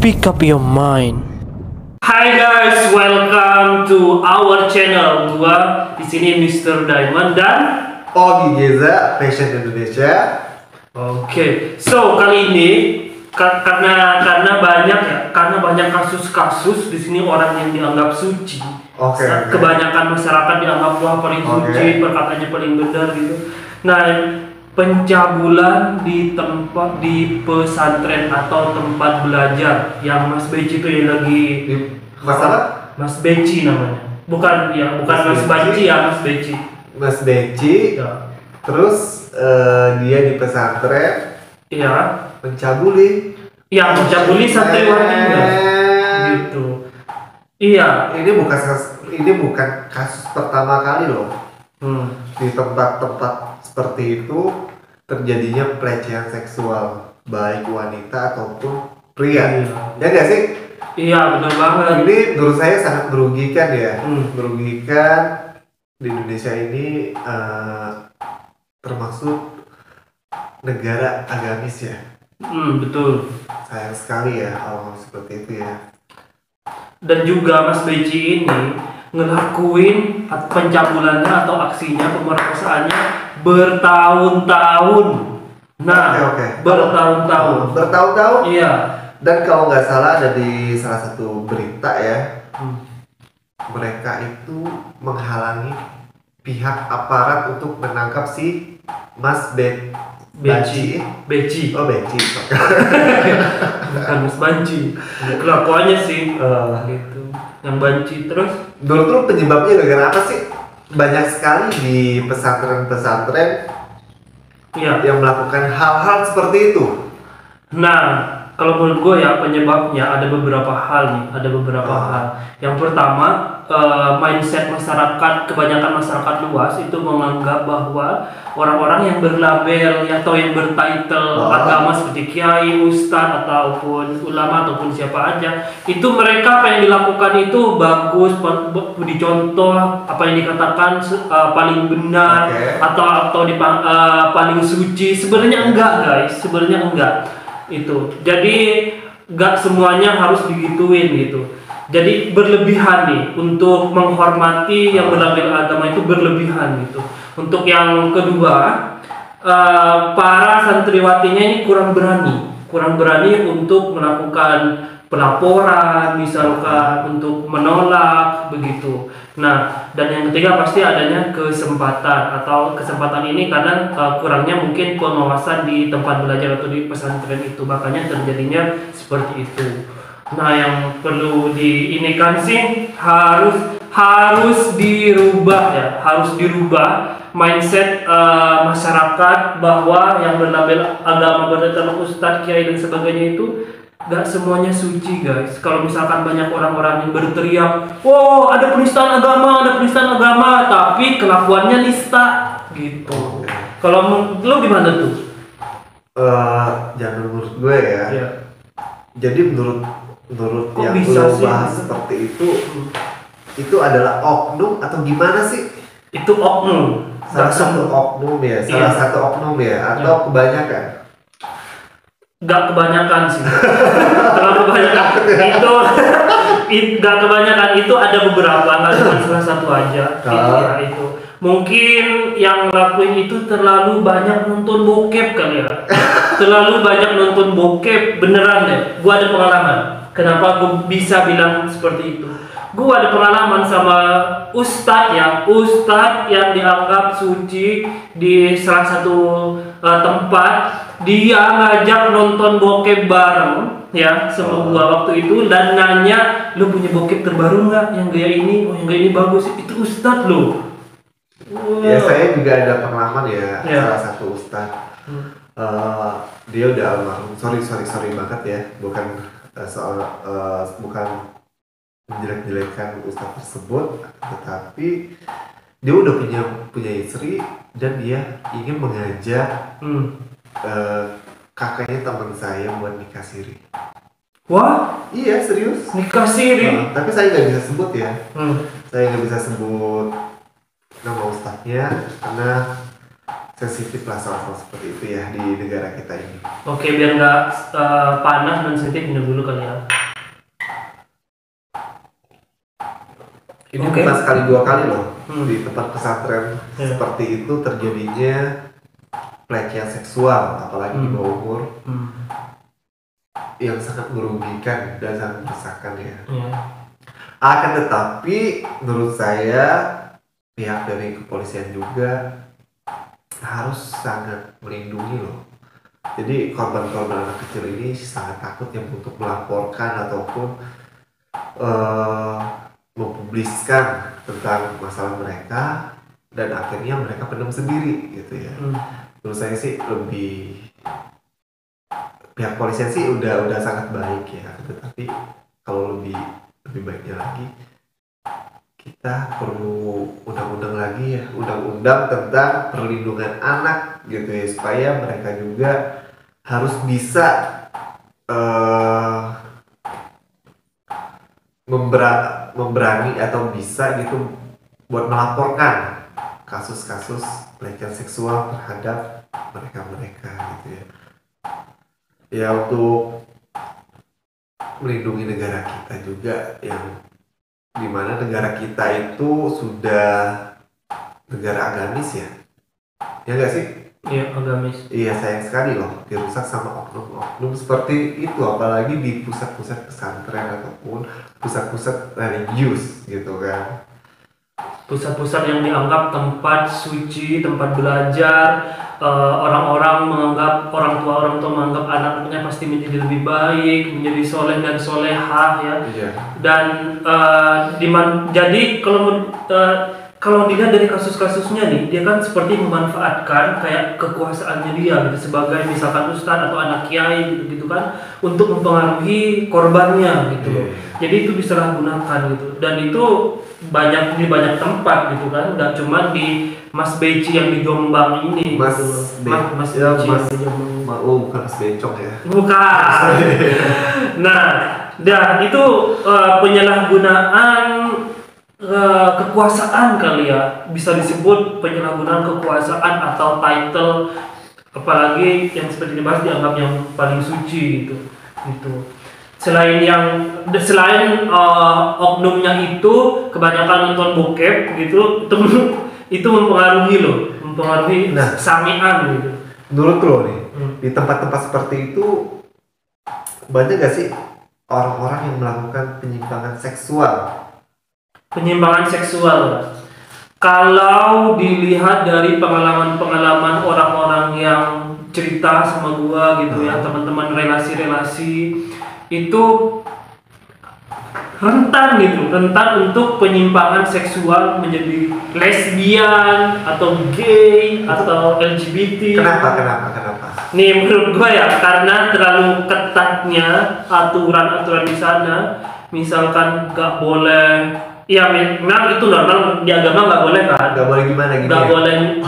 Speak up your mind. Hai guys, welcome to our channel. Gua di sini Mr. Diamond dan Ogi Geza, Fashion Indonesia. Oke, so kali ini karena banyak kasus-kasus di sini orang yang dianggap suci. Oke. Kebanyakan masyarakat dianggap wah paling suci, perkataannya paling benar gitu. Nah, pencabulan di pesantren atau tempat belajar yang Mas Beci itu yang lagi Masalah? Mas Beci namanya. Bukan Mas Banci ya, Mas Beci. Mas Beci. Ya. Terus dia di pesantren Iya. mencabuli. Yang mencabuli santriwatinya. Gitu. Iya. Ini bukan kasus pertama kali loh. Di tempat-tempat seperti itu terjadinya pelecehan seksual baik wanita ataupun pria. Ya nggak sih? Iya, benar banget. Ini menurut saya sangat merugikan ya. Merugikan di Indonesia ini termasuk negara agamis ya. Betul. Sayang sekali ya hal seperti itu ya. Dan juga Mas Beci ini ngelakuin pencabulannya atau aksinya pemerkosaannya bertahun-tahun. Nah, Oke. bertahun-tahun. Bertahun-tahun. Iya. Dan kalau nggak salah ada di salah satu berita ya, mereka itu menghalangi pihak aparat untuk menangkap si Mas Beci. Oh Beci. Bukan Mas Banci. Kelakuannya sih gitu. Yang Banci terus. Dulu penyebabnya gara-gara apa sih? Banyak sekali di pesantren-pesantren yang melakukan hal-hal seperti itu. Nah, kalau menurut gue ya penyebabnya ada beberapa hal nih, hal. Yang pertama, mindset masyarakat, kebanyakan masyarakat luas itu menganggap bahwa orang-orang yang berlabel atau yang bertitle agama seperti kiai, ustadz ataupun ulama ataupun siapa aja, itu mereka apa yang dilakukan itu bagus, dicontoh apa yang dikatakan paling benar atau paling suci. Sebenarnya enggak guys, itu. Jadi nggak semuanya harus digituin gitu. Jadi berlebihan nih untuk menghormati yang berlabel agama itu berlebihan gitu. Untuk yang kedua, para santriwatinya ini kurang berani untuk melakukan pelaporan, misalkan untuk menolak begitu. Nah, dan yang ketiga pasti adanya kesempatan ini karena kurangnya mungkin pengawasan di tempat belajar atau di pesantren itu, makanya terjadinya seperti itu. Nah, yang perlu diinikan sih harus dirubah mindset masyarakat bahwa yang berlabel agama berdasarkan ustadz, kiai dan sebagainya itu gak semuanya suci guys. Kalau misalkan banyak orang-orang yang berteriak, "Wow, ada penistaan agama," tapi kelakuannya nista gitu. Kalau lu gimana tuh? Jangan menurut gue ya. Iya. Jadi menurut yang bisa lo sih? bahas seperti itu adalah oknum atau gimana sih? Itu oknum. Salah satu oknum atau kebanyakan? Gak kebanyakan sih. Terlalu kebanyakan. Gak kebanyakan, itu ada beberapa, nggak cuma salah satu aja. Itu. Mungkin yang lakuin itu terlalu banyak nonton bokep kali ya. Terlalu banyak nonton bokep, beneran deh. Gua ada pengalaman. Kenapa gue bisa bilang seperti itu? Gue ada pengalaman sama ustadz yang dianggap suci di salah satu tempat. Dia ngajak nonton bokep bareng ya sama gua waktu itu dan nanya, "Lu punya bokep terbaru nggak? Yang gaya ini, yang gaya ini bagus." Itu ustadz lo. Ya saya juga ada pengalaman ya. Salah satu ustadz. Dia udah almarhum. Sorry banget ya. Bukan menjelek-jelekan ustadz tersebut, tetapi dia udah punya istri dan dia ingin mengajak kakaknya teman saya buat nikah siri. Wah? Iya serius. Nikah siri? Tapi saya nggak bisa sebut ya. Saya nggak bisa sebut nama ustadznya karena sensitif lah soal seperti itu ya di negara kita ini. Oke, biar nggak panas dan sensitif minum dulu kali ya. Ini bukan sekali dua kali loh di tempat pesantren seperti itu terjadinya pelecehan seksual, apalagi di bawah umur, yang sangat merugikan dan sangat meresahkan ya. Akan tetapi menurut saya pihak dari kepolisian juga harus sangat melindungi loh. Jadi korban-korban anak kecil ini sangat takut yang untuk melaporkan ataupun mempubliskan tentang masalah mereka dan akhirnya mereka pendam sendiri gitu ya. Menurut saya sih lebih pihak polisian sih udah sangat baik ya, tetapi kalau lebih baiknya lagi kita perlu undang-undang lagi ya, undang-undang tentang perlindungan anak gitu ya, supaya mereka juga harus bisa memberani atau bisa gitu buat melaporkan kasus-kasus pelecehan seksual terhadap mereka gitu ya. Ya untuk melindungi negara kita juga, yang dimana negara kita itu sudah negara agamis ya nggak sih? Iya, agamis. Iya, sayang sekali loh dirusak sama oknum-oknum seperti itu, apalagi di pusat-pusat pesantren ataupun pusat-pusat religius gitu kan. Pusat-pusat yang dianggap tempat suci, tempat belajar, orang-orang tua menganggap anaknya pasti menjadi lebih baik, menjadi soleh dan solehah ya. Dan jadi kalau dilihat dari kasus-kasusnya nih, dia kan seperti memanfaatkan kayak kekuasaannya dia gitu, sebagai misalkan ustadz atau anak kiai gitu kan, untuk mempengaruhi korbannya gitu. Jadi itu disalahgunakan gitu, dan itu di banyak tempat gitu kan, nggak cuma di Mas Beci yang di Jombang ini. Mas Beci di Jombang. Bukan Mas Bencong ya? Bukan. Nah, dan itu penyalahgunaan kekuasaan kali ya, bisa disebut penyalahgunaan kekuasaan atau title, apalagi yang seperti dibahas dianggap yang paling suci gitu. Selain oknumnya itu kebanyakan nonton bokep gitu, itu mempengaruhi samian gitu. Menurut lo nih, di tempat-tempat seperti itu banyak gak sih orang-orang yang melakukan penyimpangan seksual? Kalau dilihat dari pengalaman orang-orang yang cerita sama gua gitu ya, teman-teman relasi-relasi itu rentan untuk penyimpangan seksual menjadi lesbian atau gay atau LGBT. Kenapa? Nih menurut gua ya, karena terlalu ketatnya aturan-aturan di sana. Misalkan nggak boleh, ya memang itu normal di agama, nggak boleh kan? Nggak boleh gimana gitu? Nggak boleh,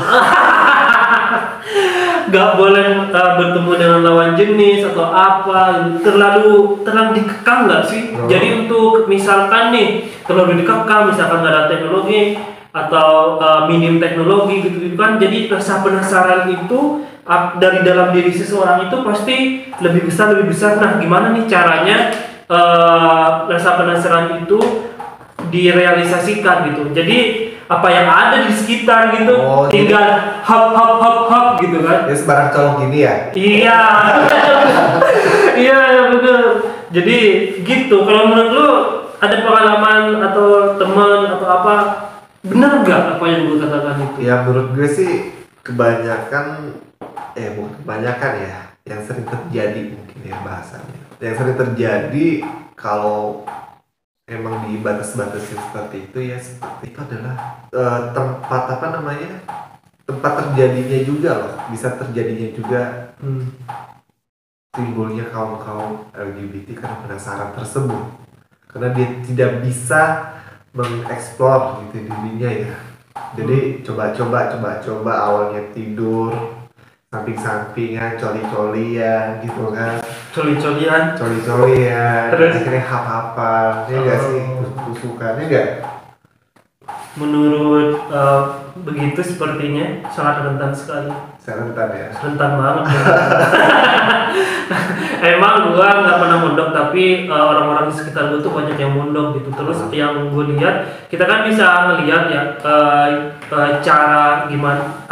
nggak boleh bertemu dengan lawan jenis atau apa. Terlalu dikekang nggak sih? Jadi untuk misalkan nih terlalu dikekang, misalkan nggak ada teknologi atau minim teknologi gitu kan, jadi rasa penasaran itu dari dalam diri seseorang itu pasti lebih besar. Nah, gimana nih caranya rasa penasaran itu direalisasikan gitu? Jadi apa yang ada di sekitar gitu, tinggal hop gitu kan? Ya sebarang colong gini ya? Iya, iya benar. Jadi gitu. Kalau menurut lu ada pengalaman atau teman atau apa, benar nggak apa yang gue katakan itu? Ya menurut gue sih kebanyakan, bukan kebanyakan ya, yang sering terjadi mungkin ya bahasanya. Yang sering terjadi kalau emang dibatas-batasin seperti itu ya, seperti itu adalah tempat terjadinya juga loh, bisa terjadinya juga timbulnya kaum LGBT karena penasaran tersebut, karena dia tidak bisa mengeksplor gitu dirinya ya. Jadi coba awalnya tidur samping-sampingan, coli-colian gitu kan. Coli-colian, terus akhirnya hap-hapan, ya nggak sih, tusukannya nggak? Menurut begitu sepertinya sangat rentan sekali. Rentan ya. Rentan banget. Ya. Emang gua nggak pernah mondok, tapi orang-orang di sekitar gua tuh banyak yang mondok gitu. Terus yang gua lihat, kita kan bisa ngelihat ya cara gimana,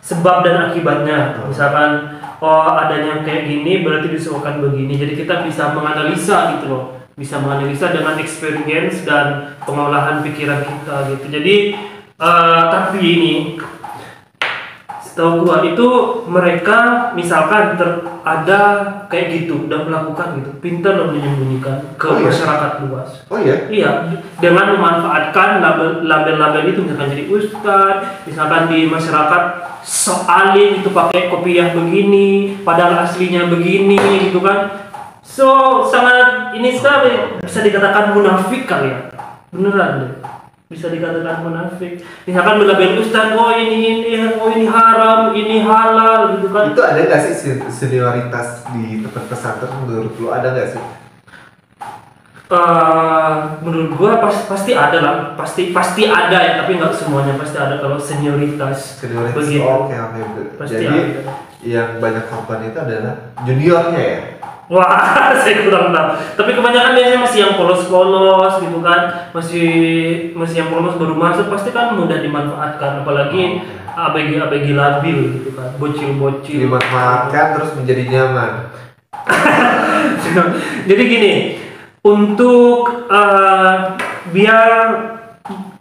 sebab dan akibatnya. Misalkan adanya kayak gini berarti disebabkan begini. Jadi kita bisa menganalisa gitu loh. Bisa menganalisa dengan experience dan pengolahan pikiran kita gitu. Jadi tapi ini setahu gua itu mereka misalkan ada kayak gitu udah melakukan gitu, pintar loh menyembunyikan ke masyarakat luas. Oh iya? Iya, dengan memanfaatkan label-label itu, misalkan jadi ustadz, misalkan di masyarakat soalin itu pakai kopiah begini, padahal aslinya begini gitu kan. So sangat ini sekali, bisa dikatakan munafik kali ya, beneran deh. Bisa dikatakan munafik. Misalkan melabel ustaz, ini haram, ini halal gitu kan. Itu ada nggak sih senioritas di tempat pesantren menurut lo, ada nggak sih? Menurut gua pasti ada lah, pasti ada ya, tapi nggak semuanya pasti ada kalau senioritas. Begitu. Oke. Pasti jadi ada. Yang banyak korban itu adalah juniornya ya. Wah, saya kurang tahu. Tapi kebanyakan biasanya masih yang polos-polos gitu kan, masih yang polos baru masuk, pasti kan mudah dimanfaatkan, apalagi ABG labil gitu kan, bocil-bocil. Dimanfaatkan terus menjadi nyaman. Jadi gini, untuk biar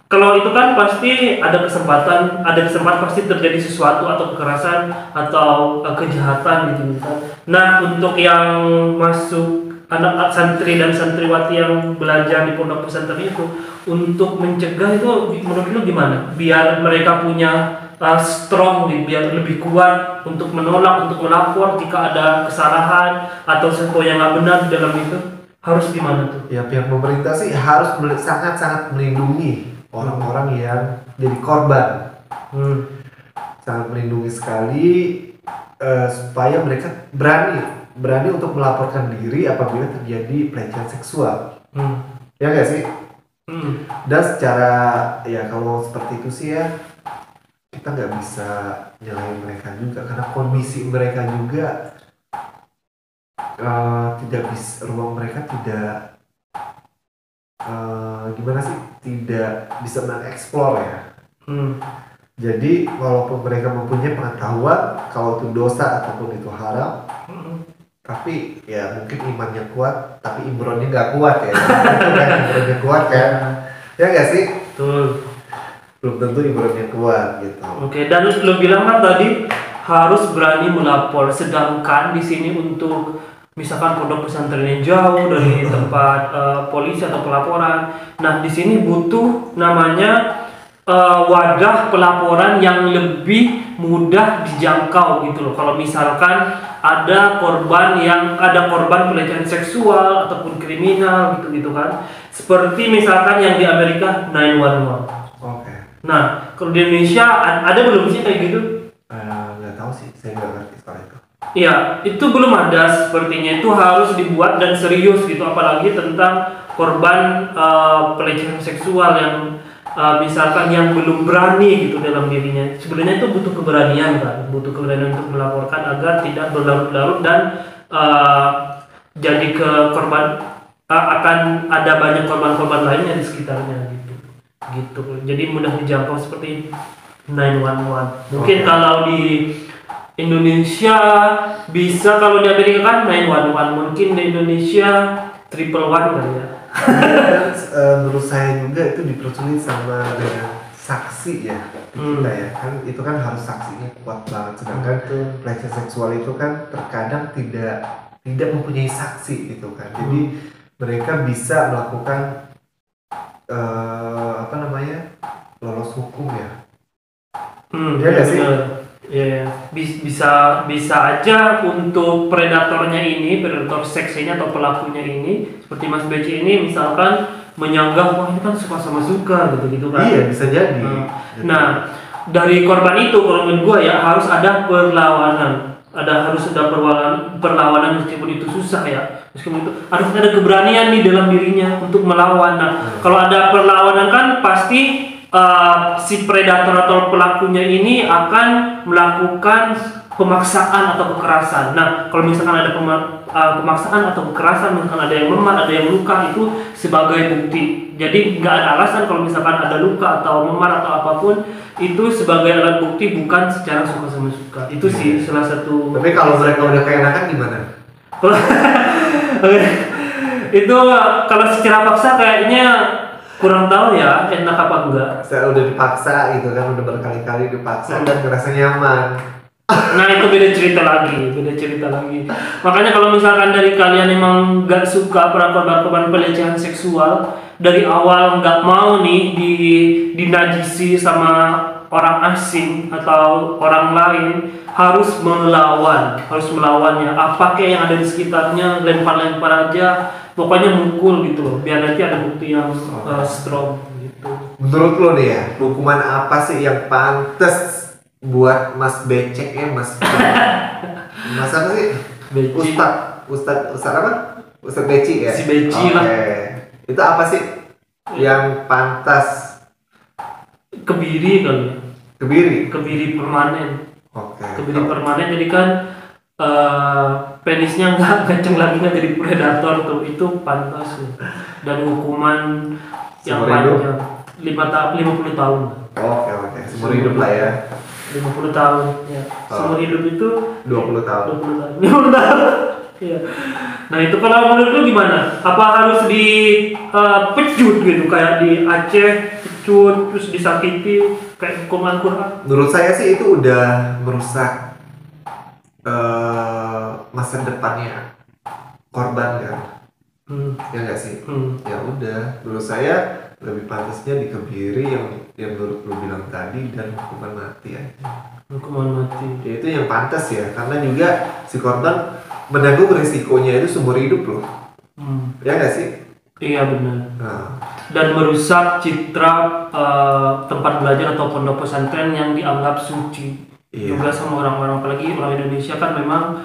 kalau itu kan pasti ada kesempatan pasti terjadi sesuatu atau kekerasan atau kejahatan gitu kan. Nah, untuk yang masuk anak santri dan santriwati yang belajar di pondok pesantren itu, untuk mencegah itu menurut lu gimana? Biar mereka punya strong, biar lebih kuat untuk menolak, untuk melapor jika ada kesalahan atau sesuatu yang nggak benar di dalam itu, harus gimana tuh? Ya, pihak pemerintah sih harus sangat-sangat melindungi orang-orang yang jadi korban. Sangat melindungi sekali supaya mereka berani untuk melaporkan diri apabila terjadi pelecehan seksual. Ya nggak sih? Dan secara ya kalau seperti itu sih ya, kita nggak bisa nyalahin mereka juga karena kondisi mereka juga tidak bisa, ruang mereka tidak gimana sih, tidak bisa mengeksplor ya. Jadi walaupun mereka mempunyai pengetahuan kalau itu dosa ataupun itu haram, tapi ya mungkin imannya kuat tapi imronnya nggak kuat ya. Imronnya kuat kan, ya nggak sih? Betul. Belum tentu imronnya kuat gitu. Oke, dan lo bilang kan tadi harus berani melapor, sedangkan di sini untuk misalkan pondok pesantrennya jauh dari tempat polisi atau pelaporan. Nah, di sini butuh namanya wadah pelaporan yang lebih mudah dijangkau gitu loh. Kalau misalkan ada korban pelecehan seksual ataupun kriminal gitu kan. Seperti misalkan yang di Amerika 911. Oke. Nah, kalau di Indonesia ada belum sih kayak gitu? Nggak tahu sih, saya nggak ngerti soal itu. Iya, itu belum ada sepertinya. Itu harus dibuat dan serius gitu, apalagi tentang korban pelecehan seksual yang misalkan yang belum berani gitu dalam dirinya. Sebenarnya itu butuh keberanian kan, butuh keberanian untuk melaporkan agar tidak berlarut-larut dan jadi ke korban akan ada banyak korban-korban lainnya di sekitarnya gitu. Jadi mudah dijangkau seperti 911. Mungkin kalau di Indonesia bisa, kalau di Amerika kan 911, mungkin di Indonesia 111 kali ya. Menurut saya juga itu dipersulit sama dengan saksi ya kita ya, kan itu kan harus saksinya kuat banget, sedangkan pelecehan seksual itu kan terkadang tidak mempunyai saksi gitu kan. Jadi mereka bisa melakukan lolos hukum ya. Ya nggak sih? Ya, bisa aja untuk predatornya ini, predator seksnya atau pelakunya ini, seperti Mas Beci ini misalkan menyanggah, wah ini kan suka gitu kan. Iya, bisa jadi. Nah, dari korban itu kalau menurut gua ya harus ada perlawanan. Harus ada perlawanan meskipun itu susah ya. Meskipun itu harus ada keberanian di dalam dirinya untuk melawan. Nah, kalau ada perlawanan kan pasti si predator atau pelakunya ini akan melakukan pemaksaan atau kekerasan. Nah, kalau misalkan ada pemaksaan atau kekerasan, misalkan ada yang memar, ada yang luka, itu sebagai bukti. Jadi nggak ada alasan kalau misalkan ada luka atau memar atau apapun, itu sebagai alat bukti, bukan secara suka sama suka. Itu sih salah satu. Tapi kalau mereka udah keenakan gimana? Itu kalau secara paksa kayaknya kurang tahu ya, enak apa enggak. Saya udah dipaksa gitu kan, udah berkali-kali dipaksa dan ngerasa nyaman. Nah itu beda cerita lagi. Makanya kalau misalkan dari kalian emang nggak suka perlakuan pelecehan seksual, dari awal nggak mau nih dinajisi sama orang asing atau orang lain, harus melawannya. Apa kayak yang ada di sekitarnya, lempar aja, pokoknya mukul gitu loh, biar nanti ada bukti yang strong gitu. Menurut lo nih ya, hukuman apa sih yang pantas buat Mas Becek ya, Mas apa sih? Beci. Ustad apa? Ustad Beci ya? Si Beci lah. Itu apa sih yang pantas? Kebiri kali ya. Kebiri permanen. Kebiri permanen, jadi kan penisnya nggak kenceng lagi, nggak jadi predator tuh, itu pantas loh. Dan hukuman yang panjang 50 tahun. Oke. Seumur hidup lah ya. 50 tahun ya. Seumur hidup itu 20 tahun. 50 tahun. Iya. Nah itu kalau menurut lu gimana? Apa harus dipecut gitu kayak di Aceh, pecut terus disakiti kayak hukuman Quran? Menurut saya sih itu udah merusak masa depannya korban kan. Ya nggak sih? Ya udah, menurut saya lebih pantasnya dikebiri yang menurut lu bilang tadi, dan hukuman mati aja. Hukuman mati. Ya itu yang pantas ya, karena juga si korban menanggung risikonya itu seumur hidup loh. Ya nggak sih? Iya benar. Dan merusak citra tempat belajar atau pondok pesantren yang dianggap suci. Juga sama orang-orang, apalagi orang Indonesia kan memang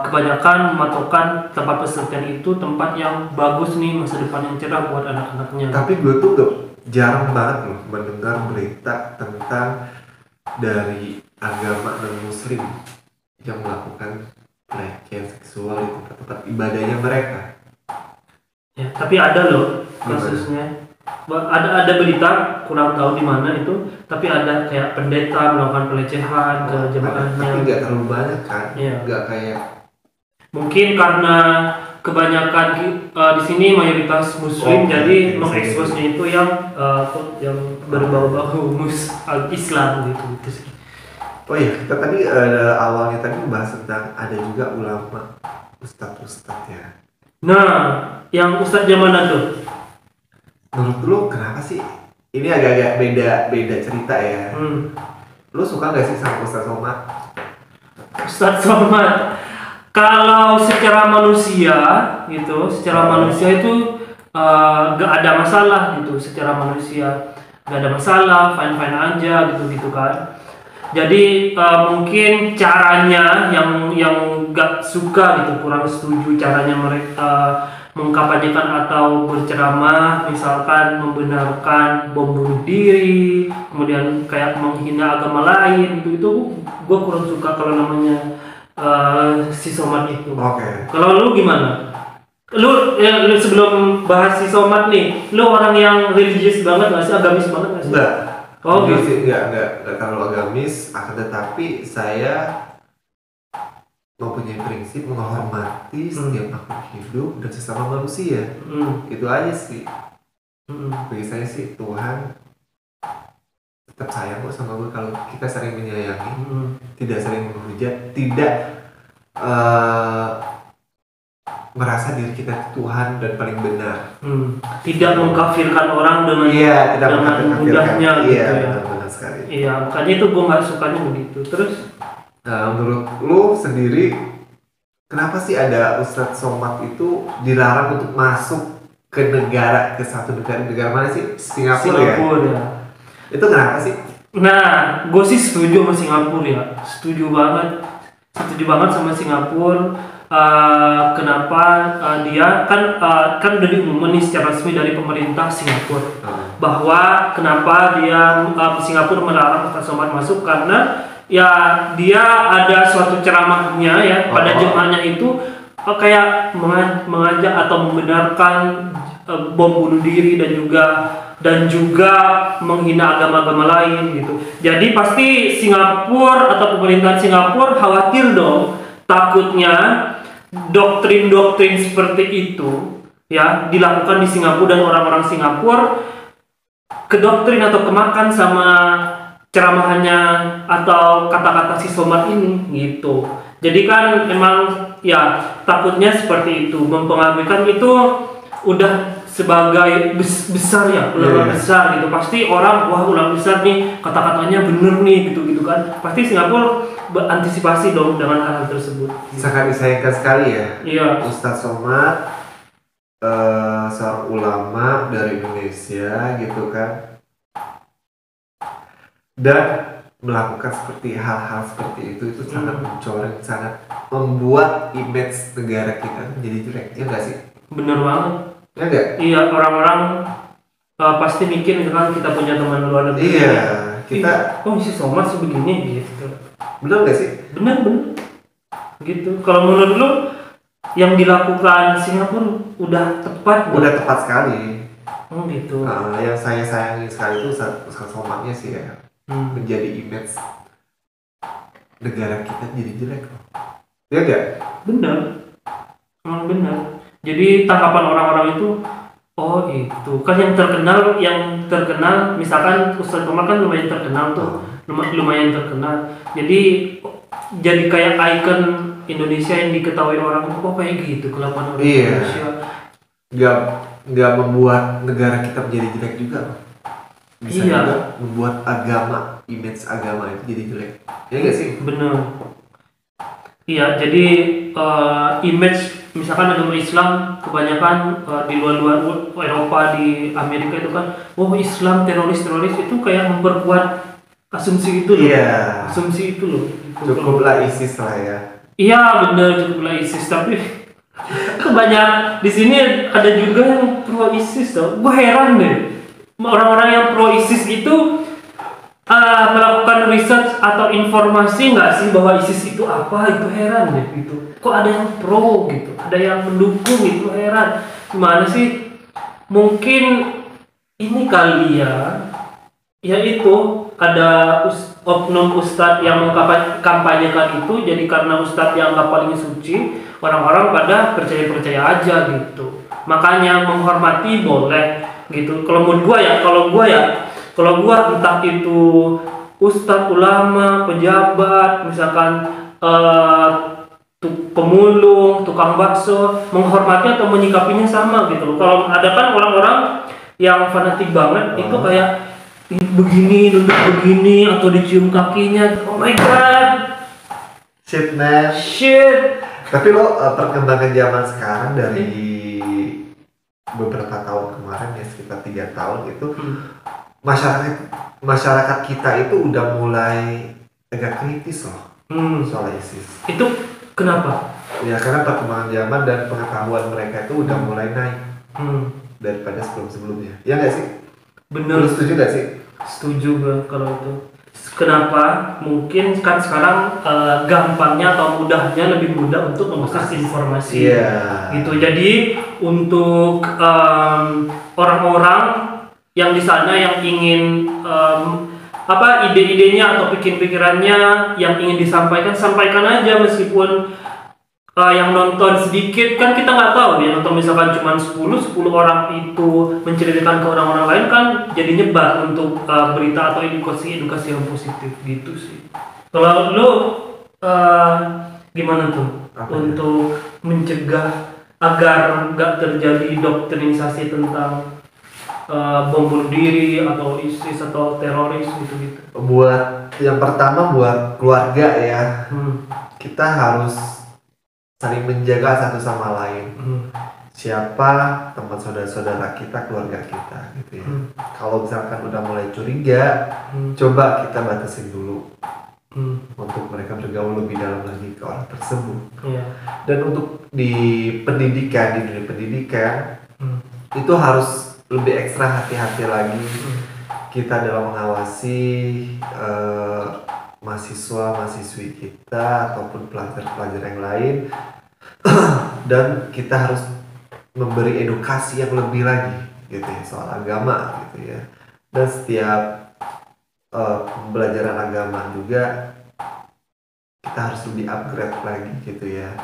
kebanyakan mematokkan tempat pesantren itu tempat yang bagus nih, masa depan yang cerah buat anak-anaknya. Tapi gue tuh jarang banget loh mendengar berita tentang dari agama non-muslim yang melakukan pelecehan seksual di tempat-tempat ibadahnya mereka. Ya, tapi ada loh kasusnya. Ada berita, kurang tahu di mana itu, tapi ada kayak pendeta melakukan pelecehan ke jemaahnya. Tapi nggak terlalu banyak kan? Nggak kayak. Mungkin karena kebanyakan di sini mayoritas Muslim, jadi mengeksposnya itu yang berbau-bau Islam gitu sih. Oh iya, kita tadi awalnya tadi membahas tentang ada juga ulama, ustadz ya. Nah, yang ustadz zaman itu, menurut lu kenapa sih? Ini agak-agak beda cerita ya. Lu suka nggak sih sama Ustadz Somad? Ustadz Somad, kalau secara manusia gitu, manusia itu gak ada masalah gitu. Secara manusia gak ada masalah, fine aja gitu kan. Jadi mungkin caranya yang gak suka gitu, kurang setuju caranya mereka mengkampanyekan atau berceramah, misalkan membenarkan bom bunuh diri, kemudian kayak menghina agama lain, itu gue kurang suka kalau namanya si Somad itu. Kalau lu gimana? Lu sebelum bahas si Somad nih, lu orang yang religius banget nggak sih, agamis banget nggak sih? Enggak. Enggak terlalu agamis, akan tetapi saya mempunyai prinsip menghormati setiap makhluk hidup dan sesama manusia. Itu aja sih. Bagi saya sih Tuhan tetap sayang kok sama gue kalau kita saling menyayangi, tidak saling menghujat, tidak merasa diri kita Tuhan dan paling benar. Tidak mengkafirkan orang dengan mudahnya gitu ya. Benar sekali. Iya, makanya itu gue nggak sukanya begitu. Terus menurut lu sendiri, kenapa sih ada Ustadz Somad itu dilarang untuk masuk ke satu negara mana sih? Singapura ya? Itu kenapa sih? Nah, gue sih setuju sama Singapura ya, setuju banget. setuju banget sama Singapura. Kenapa dia kan udah diumumin secara resmi dari pemerintah Singapura bahwa kenapa dia Singapura melarang Ustaz Somad masuk, karena ya dia ada suatu ceramahnya ya pada jemaahnya itu kayak mengajak atau membenarkan bom bunuh diri dan juga menghina agama-agama lain gitu. Jadi pasti Singapura atau pemerintahan Singapura khawatir dong, takutnya doktrin-doktrin seperti itu ya dilakukan di Singapura dan orang-orang Singapura kedoktrin atau kemakan sama ceramahannya atau kata-kata si Somad ini gitu. Jadi kan memang ya takutnya seperti itu, mempengaruhikan itu udah sebagai besar ya, ulama besar gitu. Pasti orang wah ulama besar nih, kata-katanya bener nih gitu kan. Pasti Singapura berantisipasi dong dengan hal tersebut. Sangat disayangkan sekali ya. Iya. Ustaz Somad seorang ulama dari Indonesia gitu kan, dan melakukan seperti hal-hal seperti itu sangat mencoreng, sangat membuat image negara kita menjadi jelek, ya nggak sih? Bener banget. Ya nggak? Iya, orang-orang pasti mikir kan kita punya teman luar negeri. Iya, kita. Oh si Somad sebegini gitu. Bener nggak sih? Bener. Gitu. Kalau menurut lu yang dilakukan Singapura udah tepat? Udah tepat sekali. Oh gitu. Yang saya sayangi sekali itu Ustaz Somadnya sih ya. Menjadi image negara kita jadi jelek loh. Ya nggak? Bener. Emang bener. Jadi tanggapan orang-orang itu, oh itu kan yang terkenal misalkan Ustaz Somad kan lumayan terkenal tuh, lumayan terkenal. Jadi kayak ikon Indonesia yang diketahui orang itu, kayak gitu kelakuan orang Indonesia. Nggak membuat negara kita menjadi jelek juga. Bisa juga membuat image agama itu jadi jelek. Ya nggak sih? Bener. Iya, jadi image misalkan agama Islam kebanyakan di luar Eropa, di Amerika itu kan, Islam teroris itu kayak memperkuat asumsi itu loh. Iya. Asumsi itu loh. Cukuplah ISIS lah ya. Iya benar, cukuplah ISIS, tapi kebanyakan di sini ada juga yang pro ISIS tuh. Gue heran deh, orang-orang yang pro ISIS itu melakukan research atau informasi nggak sih bahwa ISIS itu apa? Itu heran deh gitu. Kok ada yang pro gitu, ada yang mendukung, itu heran. Gimana sih? Mungkin ini kali ya, yaitu ada oknum ustadz yang mengkampanyekan itu. Jadi karena ustadz yang nggak paling suci, orang-orang pada percaya aja gitu. Makanya menghormati boleh gitu. Kalau gua entah itu ustadz, ulama, pejabat, misalkan pemulung, tukang bakso, menghormati atau menyikapinya sama gitu. Kalau ada kan orang-orang yang fanatik banget itu kayak begini, duduk begini, atau dicium kakinya. Oh my god, shit man. Shit. Tapi lo perkembangan zaman sekarang dari beberapa tahun kemarin ya, sekitar 3 tahun itu masyarakat kita itu udah mulai agak kritis loh soal ISIS. Itu kenapa? Ya karena perkembangan zaman dan pengetahuan mereka itu udah mulai naik daripada sebelum-sebelumnya. Ya nggak sih? Bener. Lu setuju nggak sih? Setuju gue kalau itu. Kenapa? Mungkin kan sekarang gampangnya atau mudahnya, lebih mudah untuk mengakses informasi. Gitu. Jadi untuk orang-orang yang di sana yang ingin ide-idenya atau pikirannya yang ingin sampaikan aja, meskipun yang nonton sedikit kan kita nggak tahu ya, nonton misalkan cuma 10 orang itu menceritakan ke orang-orang lain kan jadi nyebar untuk berita atau edukasi yang positif gitu sih. Kalau lu gimana tuh untuk mencegah agar nggak terjadi doktrinisasi tentang bom bunuh diri atau ISIS atau teroris gitu-gitu? Buat yang pertama buat keluarga ya, kita harus saling menjaga satu sama lain. Siapa teman saudara-saudara kita, keluarga kita gitu ya. Kalau misalkan udah mulai curiga, coba kita batasin dulu untuk mereka bergaul bergaul lebih dalam lagi ke orang tersebut. Iya. Dan untuk di pendidikan, di dunia pendidikan itu harus lebih ekstra hati-hati lagi kita dalam mengawasi mahasiswa-mahasiswi kita ataupun pelajar-pelajar yang lain. Dan kita harus memberi edukasi yang lebih lagi gitu ya soal agama gitu ya. Dan setiap pembelajaran agama juga kita harus lebih upgrade lagi gitu ya,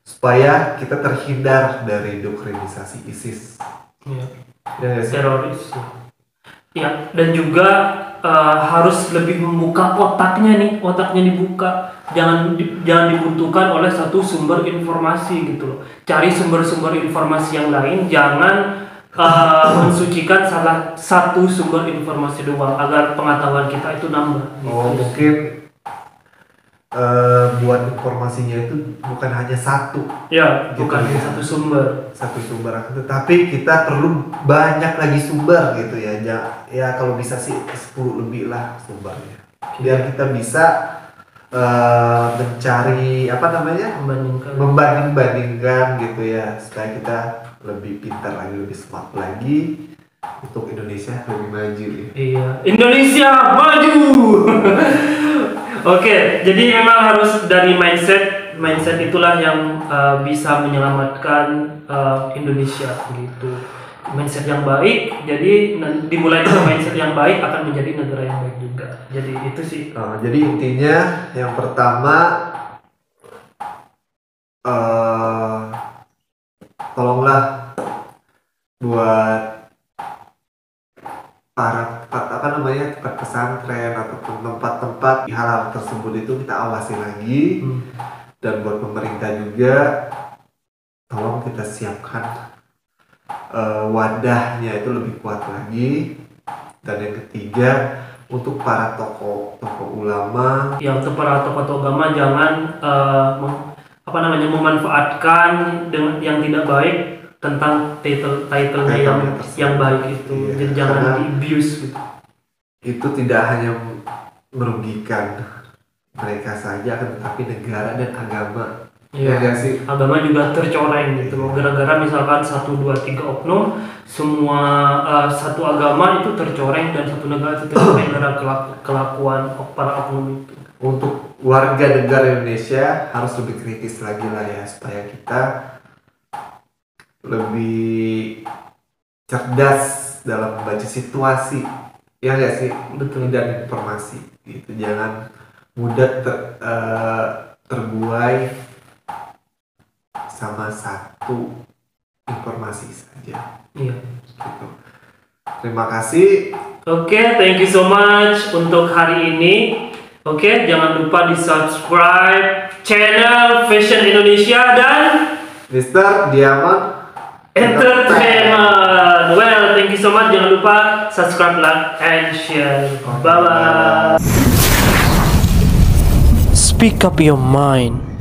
supaya kita terhindar dari doktrinisasi ISIS. Iya. Ya, Teroris. Ya, dan juga harus lebih membuka otaknya dibuka. Jangan dibutuhkan oleh satu sumber informasi gitu loh. Cari sumber-sumber informasi yang lain, jangan mensucikan salah satu sumber informasi doang agar pengetahuan kita itu nambah. Mungkin buat informasinya itu bukan hanya satu. Ya, gitu bukan hanya satu sumber. Satu sumber, tetapi kita perlu banyak lagi sumber gitu ya. Ya kalau bisa sih 10 lebih lah sumbernya. Biar kita bisa mencari membanding-bandingkan gitu ya, supaya kita lebih pintar lagi, lebih smart lagi untuk Indonesia lebih maju ya. Iya, Indonesia maju. Oke, jadi memang harus dari mindset itulah yang bisa menyelamatkan Indonesia gitu. Mindset yang baik, jadi dimulai dari mindset yang baik akan menjadi negara yang baik juga. Jadi itu sih. Jadi intinya yang pertama tolonglah buat para tempat pesantren ataupun tempat-tempat hal-hal tersebut itu kita awasi lagi. Dan buat pemerintah juga tolong kita siapkan wadahnya itu lebih kuat lagi. Dan yang ketiga, untuk para tokoh ulama, ya untuk para tokoh agama jangan memanfaatkan dengan yang tidak baik tentang title-nya yang baik itu. Iya, jadi jangan di-abuse gitu. Itu tidak hanya merugikan mereka saja, tetapi negara dan agama. Iya, sih. Agama juga tercoreng gitu loh. Gara-gara misalkan 1, 2, 3 oknum, semua satu agama itu tercoreng dan satu negara itu tercoreng gara kelakuan para oknum itu. Untuk warga negara Indonesia harus lebih kritis lagi lah ya, supaya kita lebih cerdas dalam membaca situasi. Ya nggak sih? Betul. Dan informasi gitu. Jangan mudah terbuai sama satu informasi saja. Iya. Gitu. Terima kasih. Oke, thank you so much untuk hari ini. Oke, jangan lupa di subscribe channel Fashion Indonesia dan Mr. Diamond Entertainment. Well, thank you so much. Jangan lupa subscribe, like, and share. Bye bye. Speak up your mind.